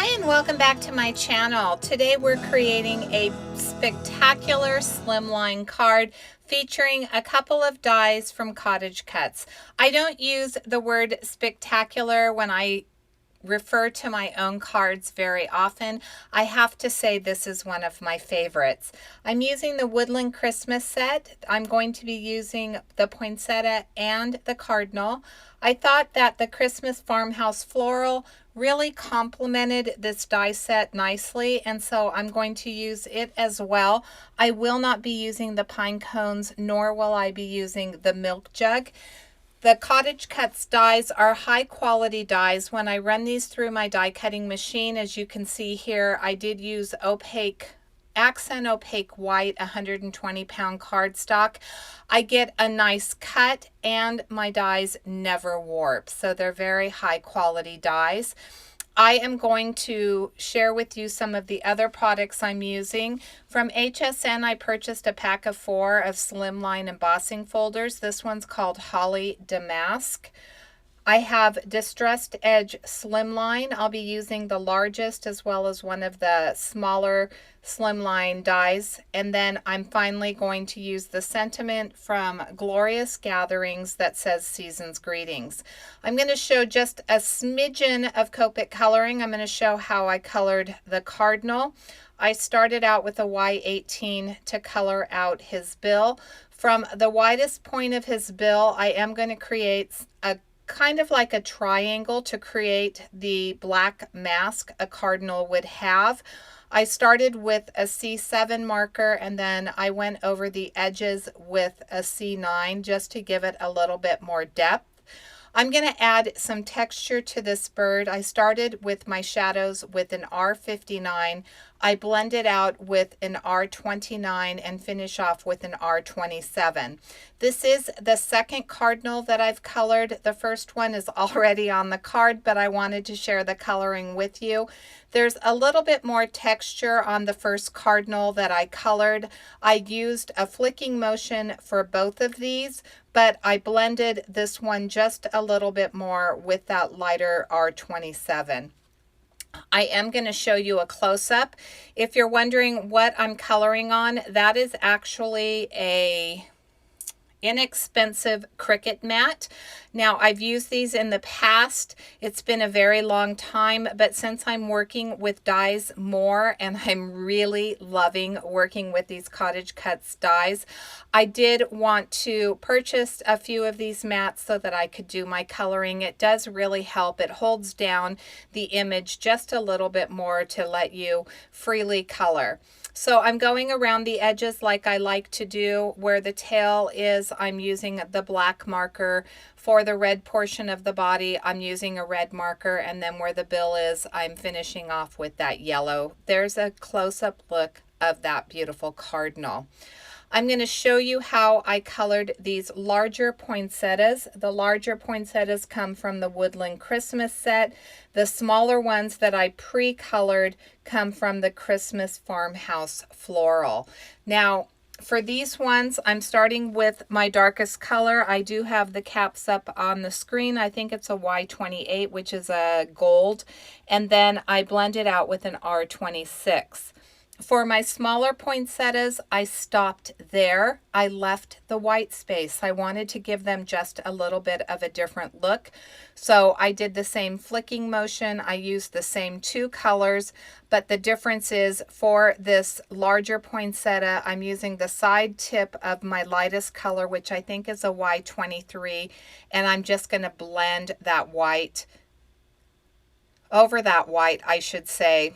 Hi and welcome back to my channel. Today we're creating a spectacular slimline card featuring a couple of dies from CottageCutz. I don't use the word spectacular when I refer to my own cards very often. I have to say this is one of my favorites. I'm using the Woodland Christmas set. I'm going to be using the poinsettia and the cardinal. I thought that the Christmas Farmhouse Floral really complemented this die set nicely, and so I'm going to use it as well. I will not be using the pine cones, nor will I be using the milk jug. The CottageCutz dies are high quality dies. When I run these through my die cutting machine, as you can see here, I did use accent opaque white 120-pound cardstock. I get a nice cut and my dies never warp, so they're very high quality dies. I am going to share with you some of the other products I'm using. From HSN, I purchased a pack of 4 of Slimline embossing folders. This one's called Holly Damask. I have Distressed Edge Slimline. I'll be using the largest as well as one of the smaller Slimline dies. And then I'm finally going to use the Sentiment from Glorious Gatherings that says Season's Greetings. I'm going to show just a smidgen of Copic coloring. I'm going to show how I colored the cardinal. I started out with a Y18 to color out his bill. From the widest point of his bill, I am going to create a kind of like a triangle to create the black mask a cardinal would have. I started with a C7 marker and then I went over the edges with a C9 just to give it a little bit more depth. I'm going to add some texture to this bird. I started with my shadows with an R59. I blended out with an R29 and finish off with an R27. This is the second cardinal that I've colored. The first one is already on the card, but I wanted to share the coloring with you. There's a little bit more texture on the first cardinal that I colored. I used a flicking motion for both of these, but I blended this one just a little bit more with that lighter R27. I am going to show you a close-up. If you're wondering what I'm coloring on, that is actually a inexpensive Cricut mat. Now, I've used these in the past. It's been a very long time, but since I'm working with dies more and I'm really loving working with these CottageCutz dies, I did want to purchase a few of these mats so that I could do my coloring. It does really help. It holds down the image just a little bit more to let you freely color. So I'm going around the edges like I like to do. Where the tail is, I'm using the black marker. For the red portion of the body, I'm using a red marker. And then where the bill is, I'm finishing off with that yellow. There's a close-up look of that beautiful cardinal. I'm going to show you how I colored these larger poinsettias. The larger poinsettias come from the Woodland Christmas set. The smaller ones that I pre-colored come from the Christmas Farmhouse Floral. Now, for these ones, I'm starting with my darkest color. I do have the caps up on the screen. I think it's a Y28, which is a gold. And then I blend it out with an R26. For my smaller poinsettias, I stopped there. I left the white space. I wanted to give them just a little bit of a different look. So I did the same flicking motion. I used the same 2 colors, but the difference is for this larger poinsettia, I'm using the side tip of my lightest color, which I think is a Y23, and I'm just going to blend that white over that white, I should say,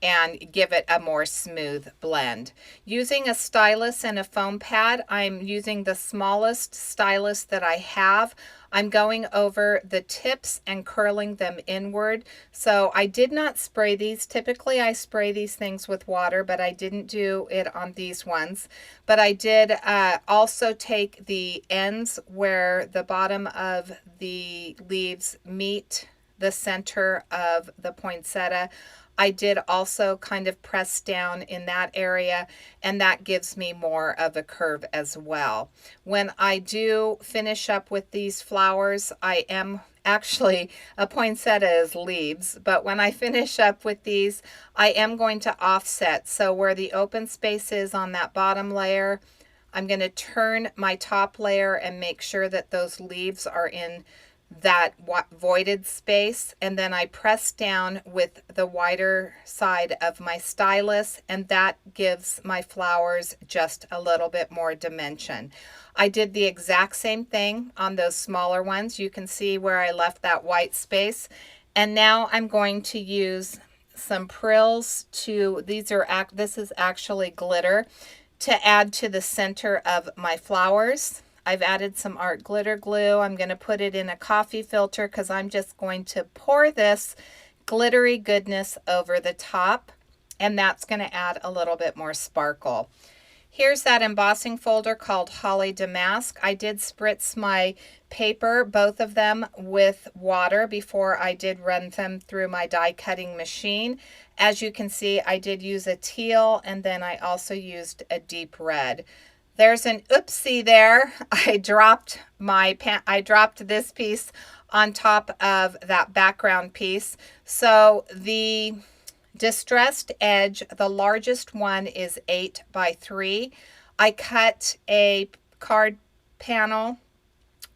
and give it a more smooth blend. Using a stylus and a foam pad, I'm using the smallest stylus that I have. I'm going over the tips and curling them inward. So I did not spray these. Typically I spray these things with water, but I didn't do it on these ones. But I did also take the ends where the bottom of the leaves meet the center of the poinsettia. I did also kind of press down in that area, and that gives me more of a curve as well. When I do finish up with these flowers, I am Actually, a poinsettia is leaves, but when I finish up with these, I am going to offset. So where the open space is on that bottom layer, I'm going to turn my top layer and make sure that those leaves are in that voided space, and then I press down with the wider side of my stylus, and that gives my flowers just a little bit more dimension. I did the exact same thing on those smaller ones. You can see where I left that white space, and now I'm going to use some prills to, this is actually glitter, to add to the center of my flowers. I've added some art glitter glue. I'm going to put it in a coffee filter because I'm just going to pour this glittery goodness over the top, and that's going to add a little bit more sparkle. Here's that embossing folder called Holly Damask. I did spritz my paper, both of them, with water before I did run them through my die cutting machine. As you can see, I did use a teal, and then I also used a deep red. There's an oopsie there. I dropped this piece on top of that background piece. So the distressed edge, the largest one, is 8 by 3. I cut a card panel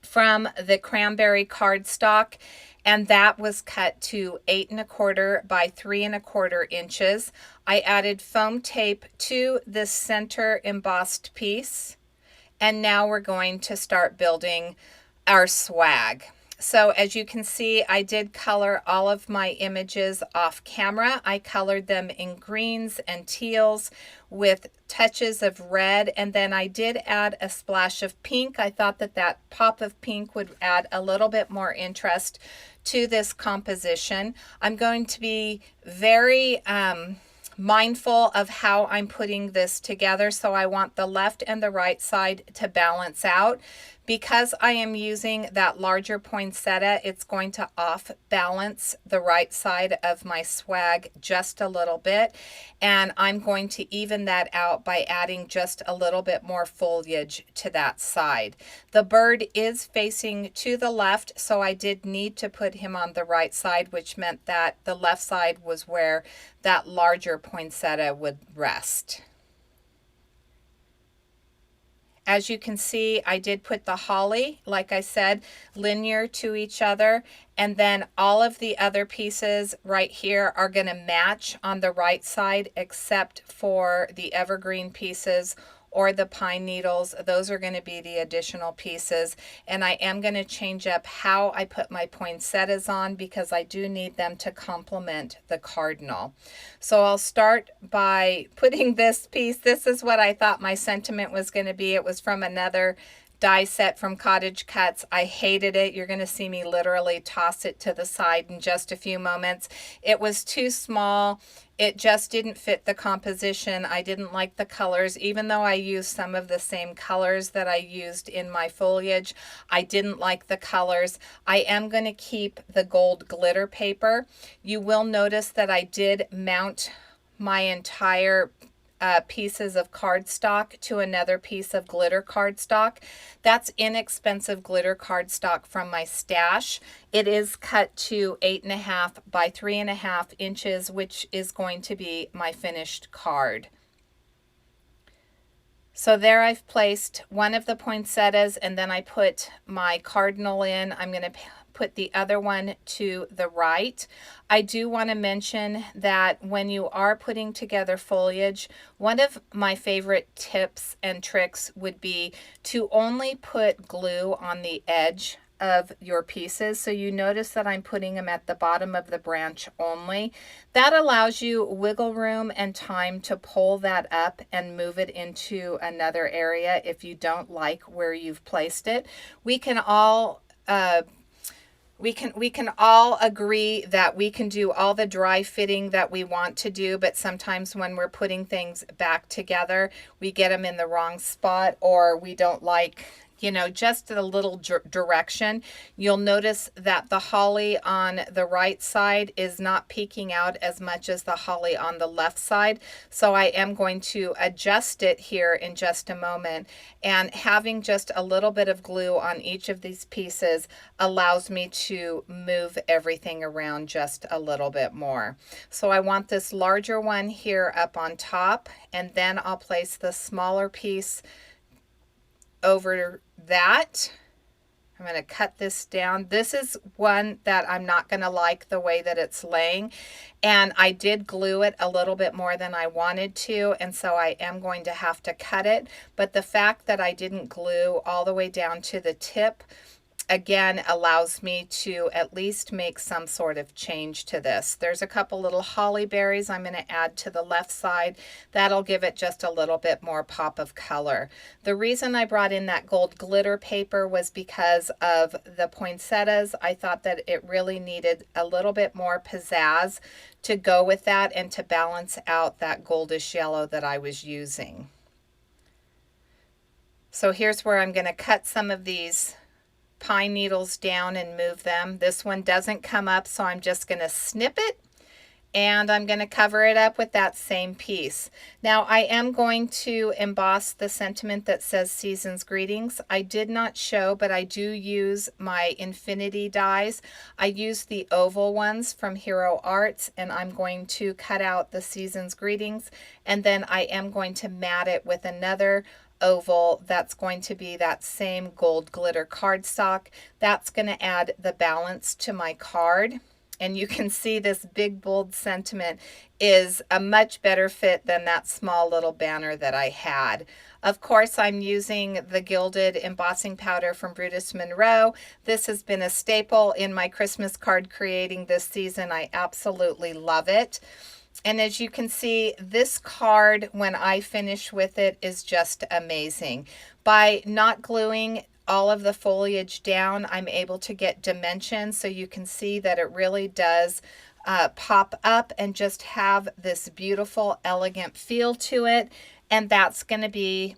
from the cranberry cardstock, and that was cut to 8 1/4 by 3 1/4 inches. I added foam tape to this center embossed piece, and now we're going to start building our swag. So as you can see, I did color all of my images off camera. I colored them in greens and teals with touches of red, and then I did add a splash of pink. I thought that that pop of pink would add a little bit more interest to this composition. I'm going to be very mindful of how I'm putting this together, so I want the left and the right side to balance out. Because I am using that larger poinsettia, it's going to off balance the right side of my swag just a little bit, and I'm going to even that out by adding just a little bit more foliage to that side. The bird is facing to the left, so I did need to put him on the right side, which meant that the left side was where that larger poinsettia would rest. As you can see, I did put the holly, like I said, linear to each other, and then all of the other pieces right here are going to match on the right side, except for the evergreen pieces or the pine needles. Those are going to be the additional pieces, and I am going to change up how I put my poinsettias on because I do need them to complement the cardinal. So I'll start by putting this piece. This is what I thought my sentiment was going to be. It was from another die set from CottageCutz. I hated it. You're going to see me literally toss it to the side in just a few moments. It was too small. It just didn't fit the composition. I didn't like the colors. Even though I used some of the same colors that I used in my foliage, I didn't like the colors. I am going to keep the gold glitter paper. You will notice that I did mount my entire pieces of cardstock to another piece of glitter cardstock. That's inexpensive glitter cardstock from my stash. It is cut to 8 1/2 by 3 1/2 inches, which is going to be my finished card. So there I've placed one of the poinsettias, and then I put my cardinal in. I'm going to put the other one to the right. I do want to mention that when you are putting together foliage, one of my favorite tips and tricks would be to only put glue on the edge of your pieces. So you notice that I'm putting them at the bottom of the branch only. That allows you wiggle room and time to pull that up and move it into another area if you don't like where you've placed it. We can all we can all agree that we can do all the dry fitting that we want to do, but sometimes when we're putting things back together, we get them in the wrong spot, or we don't like you know, just a little direction. You'll notice that the holly on the right side is not peeking out as much as the holly on the left side. So I am going to adjust it here in just a moment. And having just a little bit of glue on each of these pieces allows me to move everything around just a little bit more. So I want this larger one here up on top, and then I'll place the smaller piece over that. I'm going to cut this down. This is one that I'm not going to like the way that it's laying, and I did glue it a little bit more than I wanted to, and so I am going to have to cut it. But the fact that I didn't glue all the way down to the tip again allows me to at least make some sort of change to this. There's a couple little holly berries I'm going to add to the left side. That'll give it just a little bit more pop of color. The reason I brought in that gold glitter paper was because of the poinsettias. I thought that it really needed a little bit more pizzazz to go with that and to balance out that goldish yellow that I was using. So here's where I'm going to cut some of these pine needles down and move them. This one doesn't come up, so I'm just going to snip it, and I'm going to cover it up with that same piece. Now I am going to emboss the sentiment that says Season's Greetings. I did not show, but I do use my infinity dies. I use the oval ones from Hero Arts, and I'm going to cut out the Season's Greetings, and then I am going to mat it with another oval that's going to be that same gold glitter cardstock. That's going to add the balance to my card. And you can see this big bold sentiment is a much better fit than that small little banner that I had. Of course, I'm using the gilded embossing powder from Brutus Monroe. This has been a staple in my Christmas card creating this season. I absolutely love it. And as you can see, this card, when I finish with it, is just amazing. By not gluing all of the foliage down, I'm able to get dimension, so you can see that it really does pop up and just have this beautiful, elegant feel to it. And that's going to be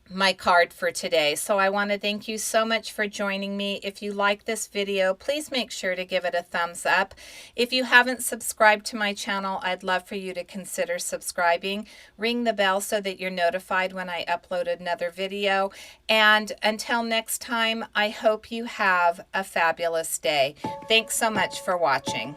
my card for today. So I want to thank you so much for joining me. If you like this video, please make sure to give it a thumbs up. If you haven't subscribed to my channel, I'd love for you to consider subscribing. Ring the bell so that you're notified when I upload another video. And until next time, I hope you have a fabulous day. Thanks so much for watching.